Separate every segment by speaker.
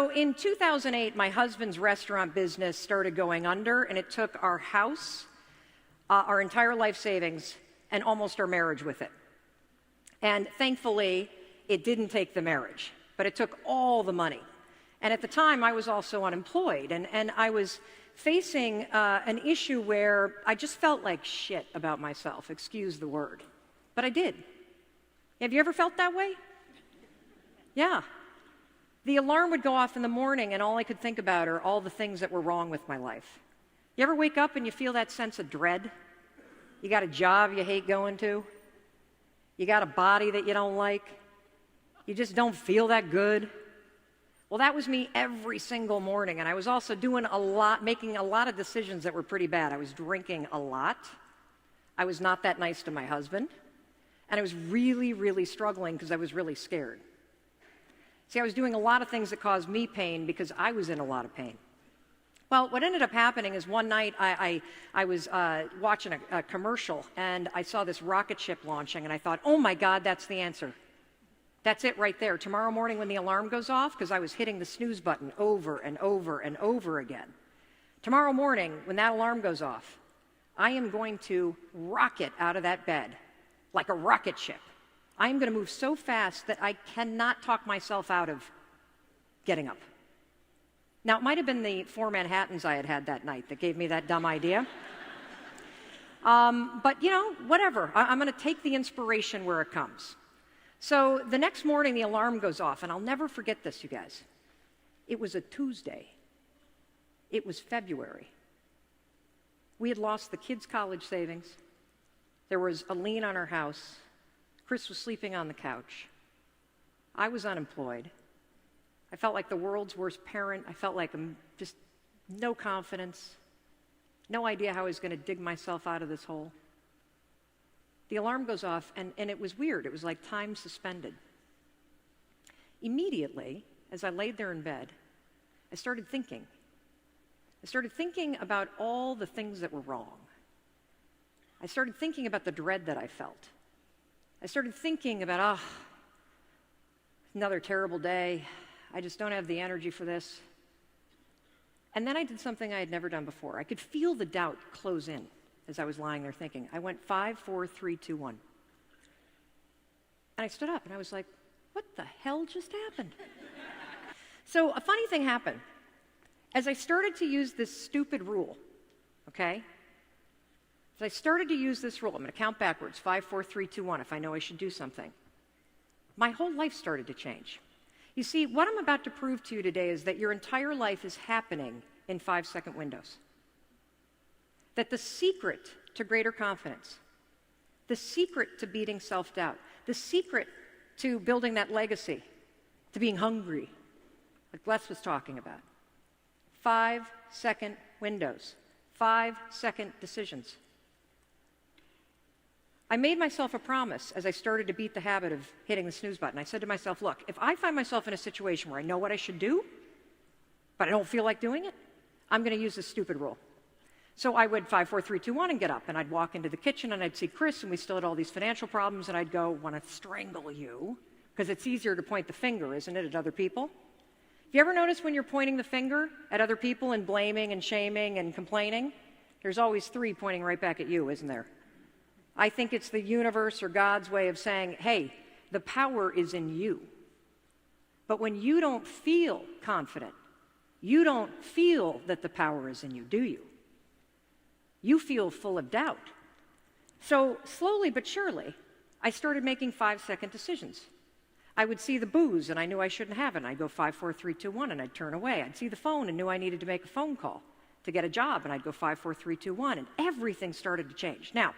Speaker 1: So in 2008, my husband's restaurant business started going under, and it took our house, our entire life savings, and almost our marriage with it. And thankfully, it didn't take the marriage, but it took all the money. And at the time, I was also unemployed, and I was facing an issue where I just felt like shit about myself, excuse the word. But I did. Have you ever felt that way? Yeah. The alarm would go off in the morning, and all I could think about are all the things that were wrong with my life. You ever wake up and you feel that sense of dread? You got a job you hate going to? You got a body that you don't like? You just don't feel that good? Well, that was me every single morning, and I was also making a lot of decisions that were pretty bad. I was drinking a lot. I was not that nice to my husband, and I was really, really struggling because I was really scared. See, I was doing a lot of things that caused me pain because I was in a lot of pain. Well, what ended up happening is one night I was watching a commercial, and I saw this rocket ship launching, and I thought, oh my God, that's the answer. That's it right there. Tomorrow morning when the alarm goes off, because I was hitting the snooze button over and over and over again. Tomorrow morning when that alarm goes off, I am going to rocket out of that bed like a rocket ship. I am going to move so fast that I cannot talk myself out of getting up. Now, it might have been the 4 Manhattans I had that night that gave me that dumb idea. But, whatever. I'm going to take the inspiration where it comes. So the next morning, the alarm goes off, and I'll never forget this, you guys. It was a Tuesday. It was February. We had lost the kids' college savings. There was a lien on our house. Chris was sleeping on the couch. I was unemployed. I felt like the world's worst parent. I felt like just no confidence, no idea how I was going to dig myself out of this hole. The alarm goes off, and it was weird. It was like time suspended. Immediately, as I laid there in bed, I started thinking. I started thinking about all the things that were wrong. I started thinking about the dread that I felt. I started thinking about, another terrible day. I just don't have the energy for this. And then I did something I had never done before. I could feel the doubt close in as I was lying there thinking. I went 5, 4, 3, 2, 1. And I stood up and I was like, what the hell just happened? So a funny thing happened. As I started to use this stupid rule, okay? As I started to use this rule, I'm going to count backwards, 5, 4, 3, 2, 1, if I know I should do something. My whole life started to change. You see, what I'm about to prove to you today is that your entire life is happening in 5-second windows. That the secret to greater confidence, the secret to beating self-doubt, the secret to building that legacy, to being hungry, like Les was talking about, 5-second windows, 5-second decisions. I made myself a promise as I started to beat the habit of hitting the snooze button. I said to myself, look, if I find myself in a situation where I know what I should do, but I don't feel like doing it, I'm going to use this stupid rule. So I would 5, 4, 3, 2, 1 and get up, and I'd walk into the kitchen and I'd see Chris, and we still had all these financial problems, and I'd go, want to strangle you, because it's easier to point the finger, isn't it, at other people? Have you ever noticed when you're pointing the finger at other people and blaming and shaming and complaining, there's always 3 pointing right back at you, isn't there? I think it's the universe or God's way of saying, hey, the power is in you. But when you don't feel confident, you don't feel that the power is in you, do you? You feel full of doubt. So slowly but surely, I started making 5-second decisions. I would see the booze and I knew I shouldn't have it, and I'd go 5, 4, 3, 2, 1, and I'd turn away. I'd see the phone and knew I needed to make a phone call to get a job, and I'd go 5, 4, 3, 2, 1, and everything started to change. Now,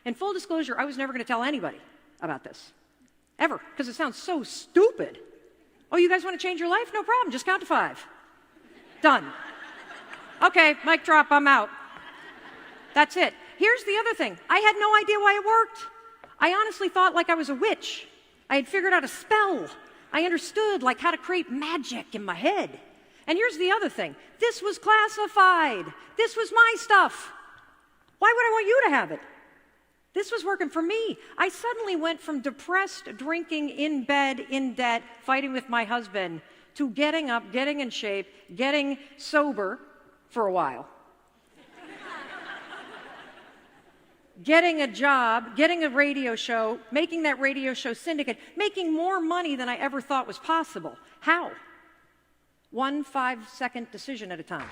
Speaker 1: in full disclosure, I was never going to tell anybody about this, ever, because it sounds so stupid. Oh, you guys want to change your life? No problem, just count to 5. Done. Okay, mic drop, I'm out. That's it. Here's the other thing. I had no idea why it worked. I honestly thought like I was a witch. I had figured out a spell. I understood like how to create magic in my head. And here's the other thing. This was classified. This was my stuff. Why would I want you to have it? This was working for me. I suddenly went from depressed, drinking, in bed, in debt, fighting with my husband, to getting up, getting in shape, getting sober for a while, getting a job, getting a radio show, making that radio show syndicate, making more money than I ever thought was possible. How? One 5-second decision at a time.